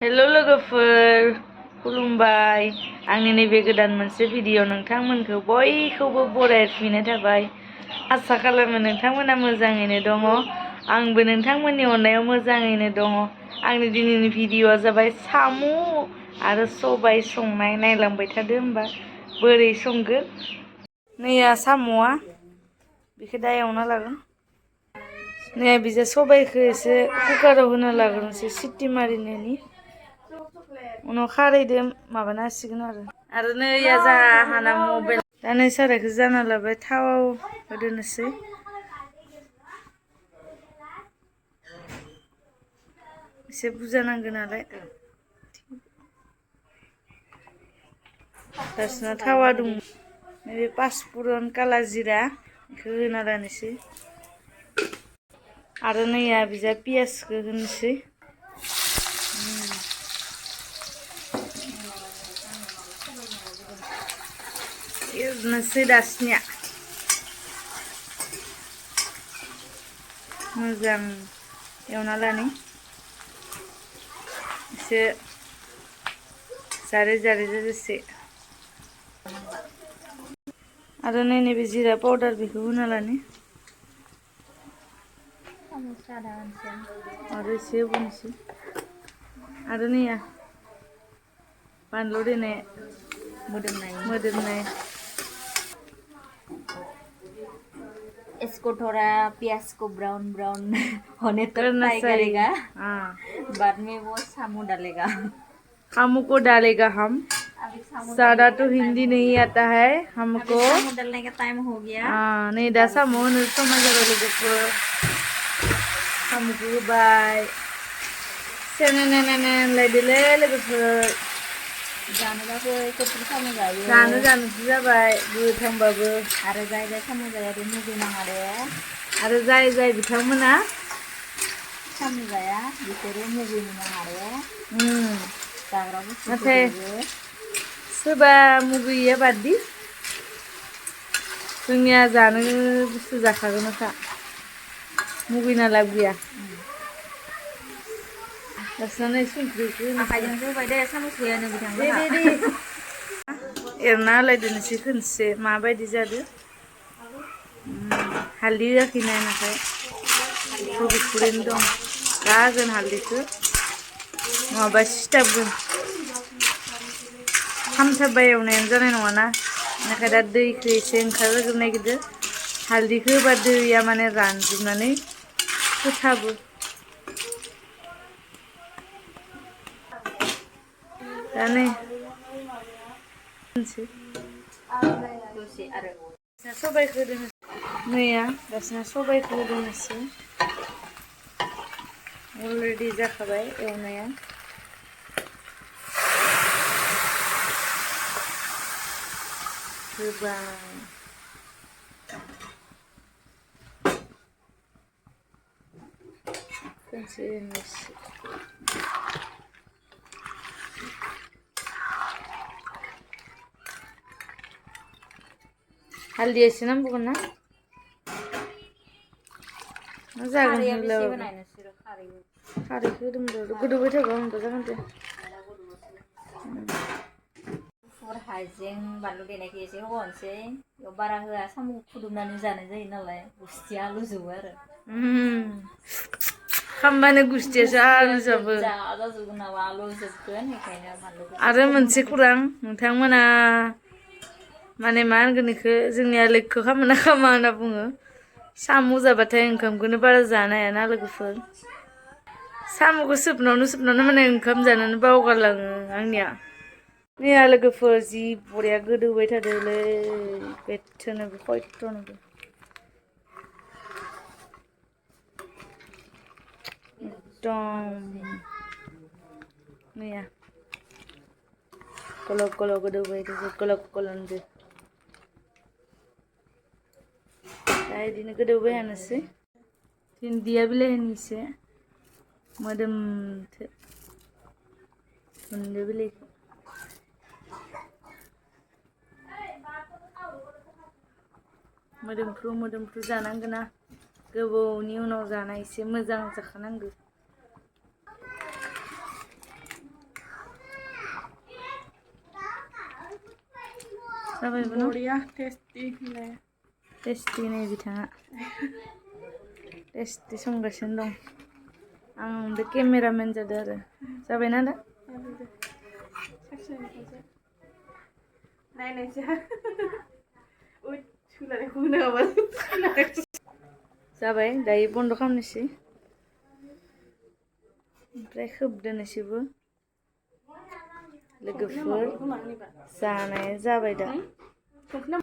hello लोगोफोर खुलुमबाय आंनि नैबे गोदान मोनसे भिडिअ नोंथांमोनखौ बयखौबो बरायफिननाय थाबाय आसा खालामो नोंथांमोना मोजाङैनो दङ आंबो नोंथांमोननि अननायाव मोजाङैनो दङ आंनि दिनैनि भिडिअआ जाबाय सामु आरो सबाय संनाय नायलांबाय थादो होमबा बोरै संगोन नैया सामुआ बेखौ दा एवना लागोन नै बिजा सबायखौ एसे कुकाराव होना लाग्रोनोसै सिटी मारिनायनि उनाव खारैदो माबाना होसिगोन आरो नैया जाहाना मबाइल दा नै सारायखौ जाना लाबाय थाव होदोनोसै एसे बुरजा नांगौ नालाय दासना थावा दं नैबे पासफुरन काला जिरा बेखौ होना लानोसै आरो नैया बिजा पियासखौ होनोसै एरनोसै दासनिया मोजां एवना लानि एसे जारे जारे जाजासे आरो नैबे जिरा पाउडार बेखौ होना लानि आरो एसे होनोसै आरो नैया बानलु देनाय मोदोमनाय इसको थोड़ा प्याज को ब्राउन ब्राउन होने तक फ्राई करेगा बाद में वो सामू डालेगा सामू को डालेगा हम ज़्यादा तो हिंदी नहीं आता है हमको सामू डालने का टाइम हो गया नहीं दा सामू समझ लोगोफोर सामूखौ होबाय सेनेनेनेने लायदोलै लोगोफोर जानोबाबो कपुर सामू जायो जानोसो जाबाय गोथांबाबो आरो जाय जाय सामू जाया बे मुगैनाङा दे आरो जाय बिथांमोना सामू जाया बिसोरो मुगैनो नाङा दे जाग्रा बुस्थु नाथाय सोरबा मुगैयिया बादि जोंनिया जानो बुस्थु जाखागोनखा मुगैना लाब गैया दासना संख्रिखौ आखाइजोंसो होबाय दे साम'खौयानो बिथांमोनहा एरना होलायदोनोसै खोनसे माबायदि जादो हालदै होआखै नायनाखाय गुफुरैनो दं दा होगोन हालदैखौ नङाबा सिथाबगोन खामथाबबा एवनायानो जानाय नङाना बेनिखाय दा दैखौ एसे ओंखारहोग्रोनो नागिरदो हालदैखौ होबा दैया माने रानजोबनानै होथाबो दा नै दसे आरो सबायखौ होदों नैया दासना सबायखौ होदोंसै अलरेडि जाखाबाय एवनाया होबाय खनसे एरनोसै हालदै एसे नांबावगोन ना जागोन होलाबाबो खारैखौ होदोंमोन गोदौबाय थाबा मोनबा जागोन दे गुफुर हाइजें बानलु देनायखौ एसे होबावनोसै बेयाव बारा होआ साम' फुदुंनानै जानाय जायो नालाय गुस्थिया आलुजोबो आरो खामबानो गुस्थियासो आलुजोबो जाजाजोबगोन नामा आलुजोबगोन बेखायनो बानलुखौ आरो मोनसे खौरां नोंथांमोना माने मा होनगोन बेखौ जोंनिया लैखो खामो ना खामा होनना बुङो साम' जाबाथाय ओंखामखौनो बारा जानो हायाना लोगोफोर साम'खौ सोबनायावनो माने ओंखाम जानोनो बावगारलाङो आंनिया नैया लोगोफोर जि बरिया गोदौबाय थादोलै बेथोनोबो खयथ'नोबो एकदम नैया गलब गलब गोदौबाय गलब गलबनो दा बिदिनो गोदौबाय थानोसै दुन्दिया बिलाइ होनोसै मोदोमथो दुन्दिया बिलाइखौ मोदोमफ्रु जानांगोना गोबावनि उनाव जानाय एसे मोजां जाखानांगौ जाबायबो न' बरिया टेस्टी होनलाय टेस्टि नै बिथाङा टेस्टि संगासिनो दं आं दा केमेरामेन जादों आरो जाबायना दा नायनायसै उइ सुलायनायखौ होनो हाबा जाबाय दायो बन्द' खालामनोसै ओमफ्राय खोबदोनोसैबो लोगोफोर जानाया जाबाय दा